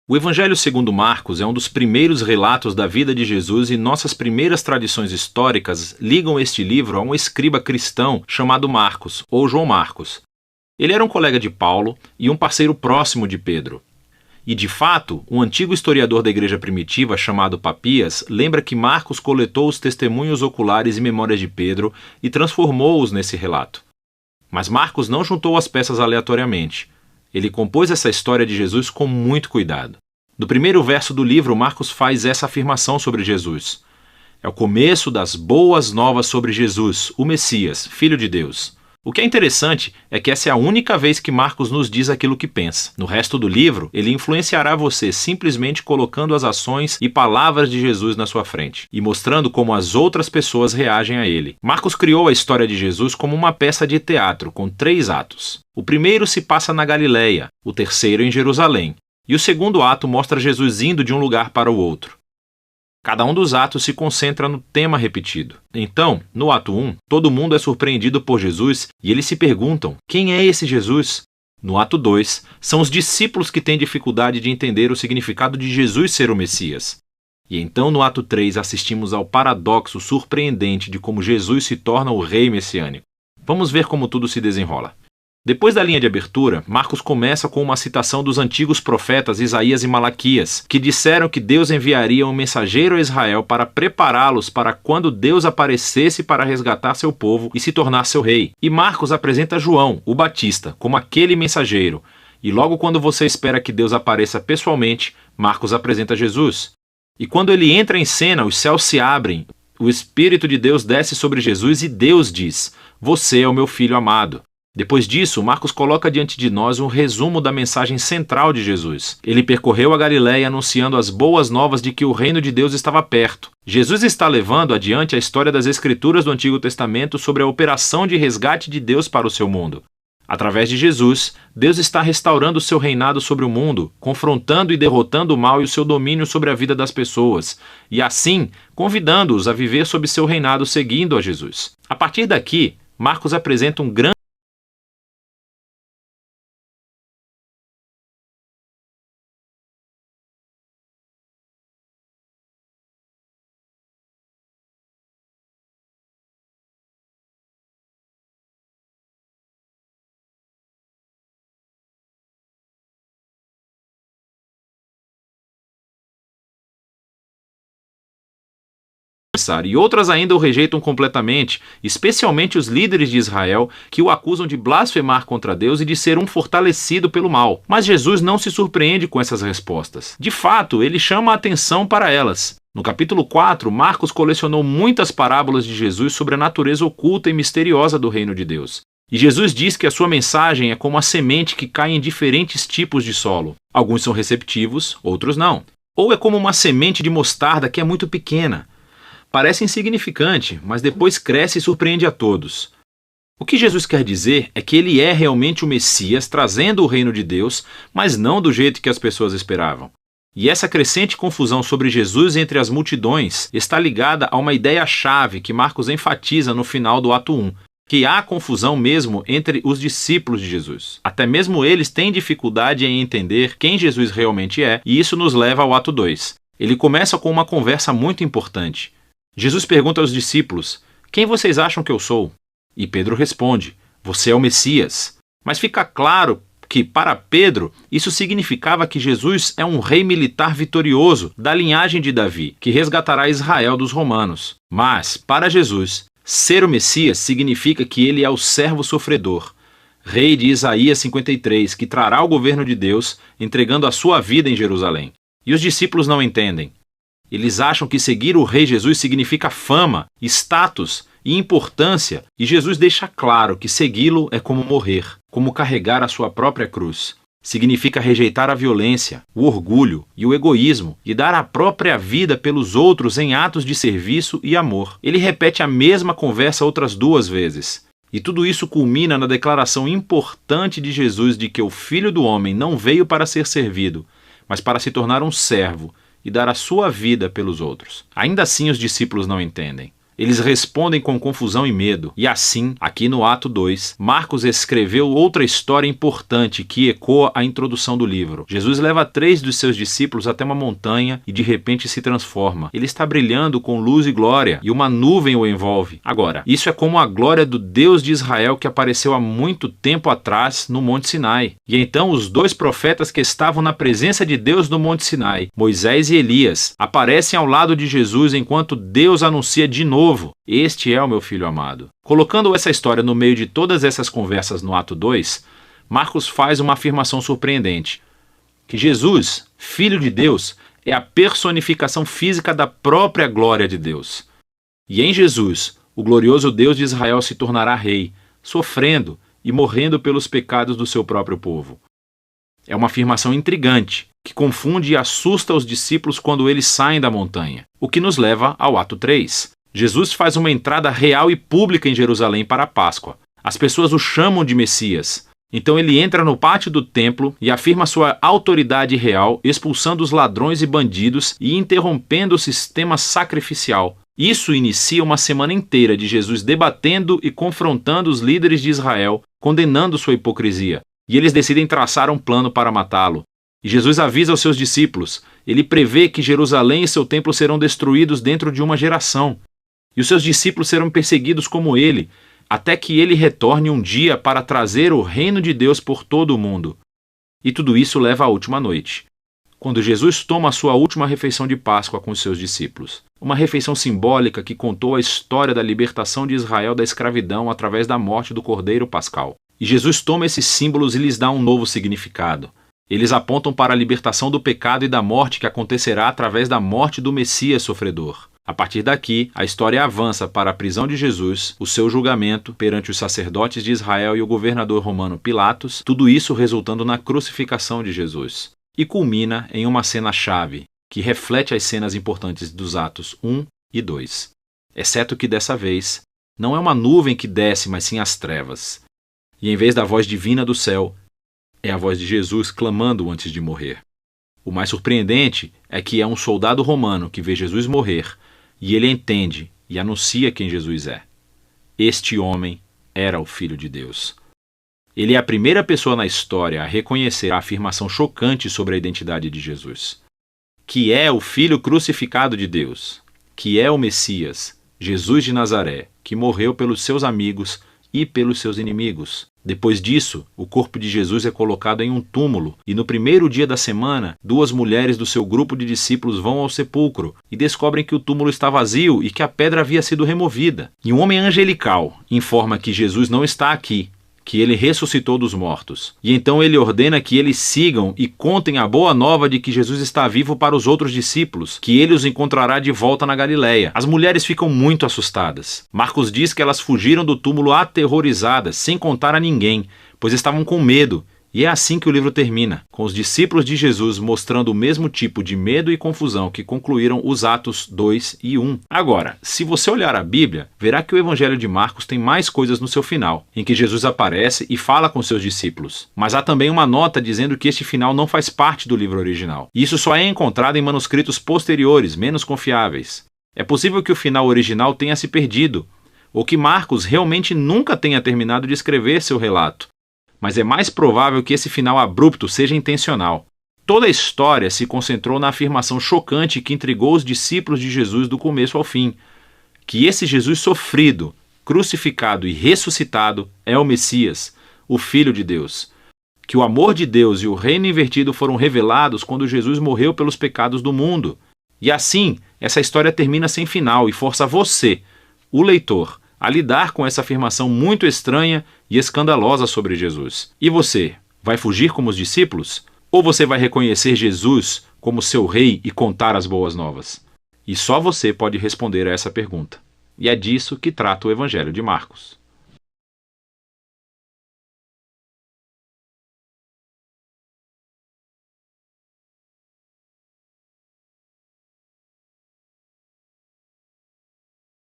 O Evangelho segundo Marcos é um dos primeiros relatos da vida de Jesus e nossas primeiras tradições históricas ligam este livro a um escriba cristão chamado Marcos, ou João Marcos. Ele era um colega de Paulo e um parceiro próximo de Pedro. E, de fato, um antigo historiador da igreja primitiva chamado Papias lembra que Marcos coletou os testemunhos oculares e memórias de Pedro e transformou-os nesse relato. Mas Marcos não juntou as peças aleatoriamente. Ele compôs essa história de Jesus com muito cuidado. No primeiro verso do livro, Marcos faz essa afirmação sobre Jesus. É o começo das boas novas sobre Jesus, o Messias, Filho de Deus. O que é interessante é que essa é a única vez que Marcos nos diz aquilo que pensa. No resto do livro, ele influenciará você simplesmente colocando as ações e palavras de Jesus na sua frente e mostrando como as outras pessoas reagem a ele. Marcos criou a história de Jesus como uma peça de teatro com 3 atos. O primeiro se passa na Galileia, o terceiro em Jerusalém, e o segundo ato mostra Jesus indo de um lugar para o outro. Cada um dos atos se concentra no tema repetido. Então, no ato 1, todo mundo é surpreendido por Jesus e eles se perguntam: quem é esse Jesus? No ato 2, são os discípulos que têm dificuldade de entender o significado de Jesus ser o Messias. E então, no ato 3, assistimos ao paradoxo surpreendente de como Jesus se torna o rei messiânico. Vamos ver como tudo se desenrola. Depois da linha de abertura, Marcos começa com uma citação dos antigos profetas Isaías e Malaquias, que disseram que Deus enviaria um mensageiro a Israel para prepará-los para quando Deus aparecesse para resgatar seu povo e se tornar seu rei. E Marcos apresenta João, o Batista, como aquele mensageiro. E logo quando você espera que Deus apareça pessoalmente, Marcos apresenta Jesus. E quando ele entra em cena, os céus se abrem, o Espírito de Deus desce sobre Jesus e Deus diz: "Você é o meu filho amado." Depois disso, Marcos coloca diante de nós um resumo da mensagem central de Jesus. Ele percorreu a Galileia anunciando as boas novas de que o reino de Deus estava perto. Jesus está levando adiante a história das Escrituras do Antigo Testamento sobre a operação de resgate de Deus para o seu mundo. Através de Jesus, Deus está restaurando o seu reinado sobre o mundo, confrontando e derrotando o mal e o seu domínio sobre a vida das pessoas, e assim, convidando-os a viver sob seu reinado seguindo a Jesus. A partir daqui, Marcos apresenta um grande e outras ainda o rejeitam completamente, especialmente os líderes de Israel, que o acusam de blasfemar contra Deus e de ser um fortalecido pelo mal. Mas Jesus não se surpreende com essas respostas. De fato, ele chama a atenção para elas. No capítulo 4, Marcos colecionou muitas parábolas de Jesus sobre a natureza oculta e misteriosa do reino de Deus. E Jesus diz que a sua mensagem é como a semente que cai em diferentes tipos de solo. Alguns são receptivos, outros não. Ou é como uma semente de mostarda que é muito pequena. Parece insignificante, mas depois cresce e surpreende a todos. O que Jesus quer dizer é que ele é realmente o Messias trazendo o reino de Deus, mas não do jeito que as pessoas esperavam. E essa crescente confusão sobre Jesus entre as multidões está ligada a uma ideia-chave que Marcos enfatiza no final do ato 1, que há confusão mesmo entre os discípulos de Jesus. Até mesmo eles têm dificuldade em entender quem Jesus realmente é, e isso nos leva ao ato 2. Ele começa com uma conversa muito importante. Jesus pergunta aos discípulos: "Quem vocês acham que eu sou?" E Pedro responde: "Você é o Messias." Mas fica claro que, para Pedro, isso significava que Jesus é um rei militar vitorioso da linhagem de Davi, que resgatará Israel dos romanos. Mas, para Jesus, ser o Messias significa que ele é o servo sofredor, rei de Isaías 53, que trará o governo de Deus, entregando a sua vida em Jerusalém. E os discípulos não entendem. Eles acham que seguir o rei Jesus significa fama, status e importância, e Jesus deixa claro que segui-lo é como morrer, como carregar a sua própria cruz. Significa rejeitar a violência, o orgulho e o egoísmo e dar a própria vida pelos outros em atos de serviço e amor. Ele repete a mesma conversa outras 2 vezes. E tudo isso culmina na declaração importante de Jesus de que o Filho do Homem não veio para ser servido, mas para se tornar um servo e dar a sua vida pelos outros. Ainda assim, os discípulos não entendem. Eles respondem com confusão e medo. E assim, aqui no ato 2, Marcos escreveu outra história importante que ecoa a introdução do livro. Jesus leva 3 dos seus discípulos até uma montanha e de repente se transforma. Ele está brilhando com luz e glória e uma nuvem o envolve. Agora, isso é como a glória do Deus de Israel que apareceu há muito tempo atrás no Monte Sinai. E então os 2 profetas que estavam na presença de Deus no Monte Sinai, Moisés e Elias, aparecem ao lado de Jesus enquanto Deus anuncia de novo: "Este é o meu filho amado". Colocando essa história no meio de todas essas conversas no ato 2, Marcos faz uma afirmação surpreendente: que Jesus, Filho de Deus, é a personificação física da própria glória de Deus. E em Jesus, o glorioso Deus de Israel se tornará rei, sofrendo e morrendo pelos pecados do seu próprio povo. É uma afirmação intrigante, que confunde e assusta os discípulos quando eles saem da montanha, o que nos leva ao ato 3. Jesus faz uma entrada real e pública em Jerusalém para a Páscoa. As pessoas o chamam de Messias. Então ele entra no pátio do templo e afirma sua autoridade real, expulsando os ladrões e bandidos e interrompendo o sistema sacrificial. Isso inicia uma semana inteira de Jesus debatendo e confrontando os líderes de Israel, condenando sua hipocrisia. E eles decidem traçar um plano para matá-lo. E Jesus avisa aos seus discípulos. Ele prevê que Jerusalém e seu templo serão destruídos dentro de uma geração. E os seus discípulos serão perseguidos como ele, até que ele retorne um dia para trazer o reino de Deus por todo o mundo. E tudo isso leva à última noite, quando Jesus toma a sua última refeição de Páscoa com os seus discípulos. Uma refeição simbólica que contou a história da libertação de Israel da escravidão através da morte do Cordeiro Pascal. E Jesus toma esses símbolos e lhes dá um novo significado. Eles apontam para a libertação do pecado e da morte que acontecerá através da morte do Messias sofredor. A partir daqui, a história avança para a prisão de Jesus, o seu julgamento perante os sacerdotes de Israel e o governador romano Pilatos, tudo isso resultando na crucificação de Jesus. E culmina em uma cena-chave, que reflete as cenas importantes dos atos 1 e 2. Exceto que dessa vez, não é uma nuvem que desce, mas sim as trevas. E em vez da voz divina do céu, é a voz de Jesus clamando antes de morrer. O mais surpreendente é que é um soldado romano que vê Jesus morrer, e ele entende e anuncia quem Jesus é. Este homem era o Filho de Deus. Ele é a primeira pessoa na história a reconhecer a afirmação chocante sobre a identidade de Jesus, que é o Filho crucificado de Deus, que é o Messias, Jesus de Nazaré, que morreu pelos seus amigos e pelos seus inimigos. Depois disso, o corpo de Jesus é colocado em um túmulo, e no primeiro dia da semana, 2 mulheres do seu grupo de discípulos vão ao sepulcro e descobrem que o túmulo está vazio e que a pedra havia sido removida. E um homem angelical informa que Jesus não está aqui, que ele ressuscitou dos mortos. E então ele ordena que eles sigam e contem a boa nova de que Jesus está vivo para os outros discípulos, que ele os encontrará de volta na Galileia. As mulheres ficam muito assustadas. Marcos diz que elas fugiram do túmulo aterrorizadas, sem contar a ninguém, pois estavam com medo. E é assim que o livro termina, com os discípulos de Jesus mostrando o mesmo tipo de medo e confusão que concluíram os Atos 2 e 1. Agora, se você olhar a Bíblia, verá que o Evangelho de Marcos tem mais coisas no seu final, em que Jesus aparece e fala com seus discípulos. Mas há também uma nota dizendo que este final não faz parte do livro original. E isso só é encontrado em manuscritos posteriores, menos confiáveis. É possível que o final original tenha se perdido, ou que Marcos realmente nunca tenha terminado de escrever seu relato. Mas é mais provável que esse final abrupto seja intencional. Toda a história se concentrou na afirmação chocante que intrigou os discípulos de Jesus do começo ao fim, que esse Jesus sofrido, crucificado e ressuscitado é o Messias, o Filho de Deus. Que o amor de Deus e o reino invertido foram revelados quando Jesus morreu pelos pecados do mundo. E assim, essa história termina sem final e força você, o leitor, a lidar com essa afirmação muito estranha e escandalosa sobre Jesus. E você, vai fugir como os discípulos? Ou você vai reconhecer Jesus como seu rei e contar as boas novas? E só você pode responder a essa pergunta. E é disso que trata o Evangelho de Marcos.